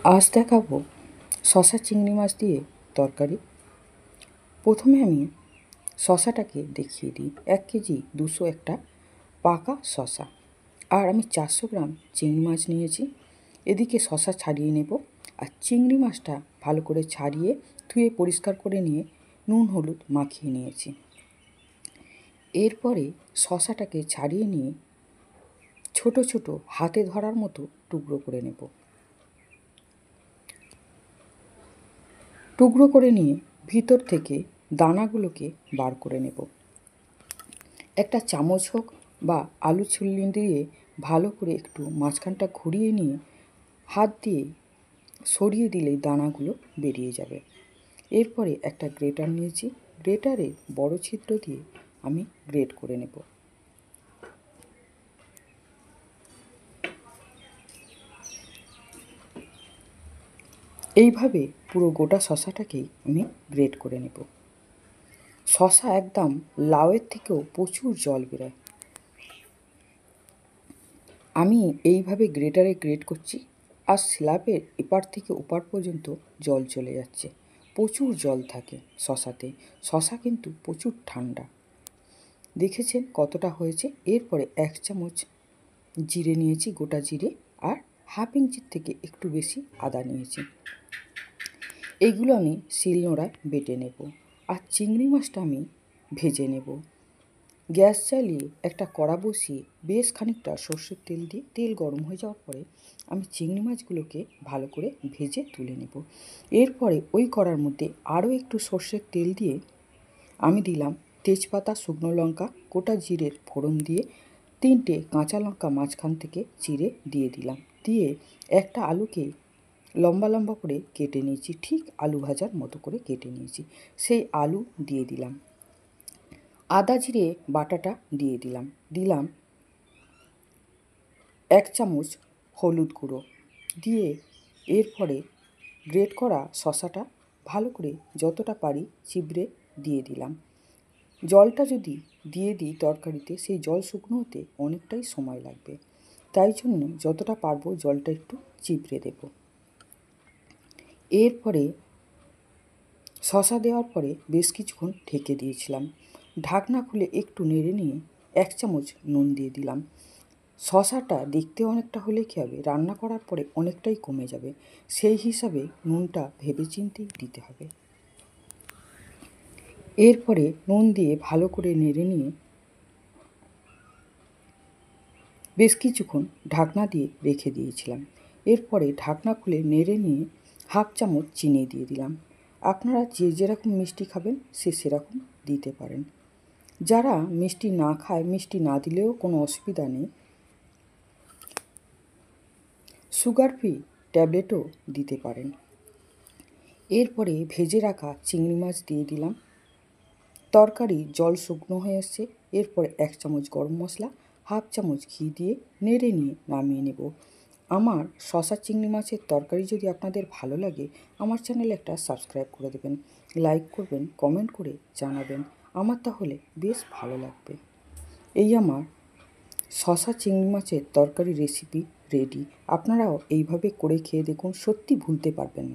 আজ দেখাবো শশা চিংড়ি মাছ দিয়ে তরকারি। প্রথমে আমি শশাটাকে দেখিয়ে দিই। 1 কেজি 200 একটা পাকা শশা, আর আমি 400 গ্রাম চিংড়ি মাছ নিয়েছি। এদিকে শশা ছাড়িয়ে নেব, আর চিংড়ি মাছটা ভালো করে ছাড়িয়ে ধুয়ে পরিষ্কার করে নিয়ে নুন হলুদ মাখিয়ে নিয়েছি। এরপরে শশাটাকে ছাড়িয়ে নিয়ে ছোট ছোট হাতে ধরার মতো টুকরো করে নেব। টুকরো করে নিয়ে ভিতর থেকে দানাগুলোকে বার করে নেব। একটা চামচ হোক বা আলু ছুলনি দিয়ে ভালো করে একটু মাঝখানটা ঘুরিয়ে নিয়ে হাত দিয়ে সরিয়ে দিলেই দানাগুলো বেরিয়ে যাবে। এরপরে একটা গ্রেটার নিয়েছি, গ্রেটারে বড় ছিদ্র দিয়ে আমি গ্রেট করে নেব। এইভাবে পুরো গোটা শশাটাকেই আমি গ্রেট করে নেব। শশা একদম লাউয়ের থেকেও প্রচুর জল বেরোয়। আমি এইভাবে গ্রেটারে গ্রেট করছি, আর স্ল্যাবের এপার থেকে ওপার পর্যন্ত জল চলে যাচ্ছে। প্রচুর জল থাকে শশাতে। শশা কিন্তু প্রচুর ঠান্ডা। দেখেছেন কতটা হয়েছে। এরপরে 1 চামচ জিরে নিয়েছি, গোটা জিরে, আর হাফ ইঞ্চির থেকে একটু বেশি আদা নিয়েছি। এইগুলো আমি শিলনোড়ায় বেটে নেব, আর চিংড়ি মাছটা আমি ভেজে নেব। গ্যাস জ্বালিয়ে একটা কড়া বসিয়ে বেশ খানিকটা সর্ষের তেল দিয়ে তেল গরম হয়ে যাওয়ার পরে আমি চিংড়ি মাছগুলোকে ভালো করে ভেজে তুলে নেব। এরপরে ওই কড়ার মধ্যে আরও একটু সর্ষের তেল দিয়ে আমি দিলাম তেজপাতা, শুকনো লঙ্কা, গোটা জিরের ফোড়ন দিয়ে 3টে কাঁচা লঙ্কা মাঝখান থেকে চিড়ে দিয়ে দিলাম। দিয়ে একটা আলুকে লম্বা লম্বা করে কেটে নিয়েছি, ঠিক আলু ভাজার মতো করে কেটে নিয়েছি, সেই আলু দিয়ে দিলাম। আদা জিরে বাটাটা দিয়ে দিলাম 1 চামচ হলুদ গুঁড়ো দিয়ে এরপরে গ্রেট করা শশাটা ভালো করে যতটা পারি চিবড়ে দিয়ে দিলাম। জলটা যদি দিয়ে দিই তরকারিতে, সেই জল শুকনো হতে অনেকটাই সময় লাগবে, তাই জন্য যতটা পারবো জলটা একটু চিবড়ে দেব। এরপরে শশা দেওয়ার পরে বেশ কিছুক্ষণ ঢেকে দিয়েছিলাম। ঢাকনা খুলে একটু নেড়ে নিয়ে 1 চামচ নুন দিয়ে দিলাম। শশাটা দেখতে অনেকটা হলে কী হবে, রান্না করার পরে অনেকটাই কমে যাবে, সেই হিসাবে নুনটা ভেবেচিন্তেই দিতে হবে। এরপরে নুন দিয়ে ভালো করে নেড়ে নিয়ে বেশ কিছুক্ষণ ঢাকনা দিয়ে রেখে দিয়েছিলাম। এরপরে ঢাকনা খুলে নেড়ে নিয়ে হাফ চামচ চিনি দিয়ে দিলাম। আপনারা যে যেরকম মিষ্টি খাবেন সে সেরকম দিতে পারেন। যারা মিষ্টি না খায়, মিষ্টি না দিলেও কোনো অসুবিধা নেই, সুগার ফ্রি ট্যাবলেটও দিতে পারেন। এরপরে ভেজে রাখা চিংড়ি মাছ দিয়ে দিলাম। তরকারি জল শুকনো হয়ে এসছে। এরপরে 1 চামচ গরম মশলা, হাফ চামচ ঘি দিয়ে নেড়ে নিয়ে নামিয়ে নেব। আমার শশা চিংড়ি মাছের তরকারি যদি আপনাদের ভালো লাগে, আমার চ্যানেলে একটা সাবস্ক্রাইব করে দেবেন, লাইক করবেন, কমেন্ট করে জানাবেন, আমার তাহলে বেশ ভালো লাগবে। এই আমার শশা চিংড়ি মাছের তরকারি রেসিপি রেডি। আপনারাও এইভাবে করে খেয়ে দেখুন, সত্যি ভুলতে পারবেন না।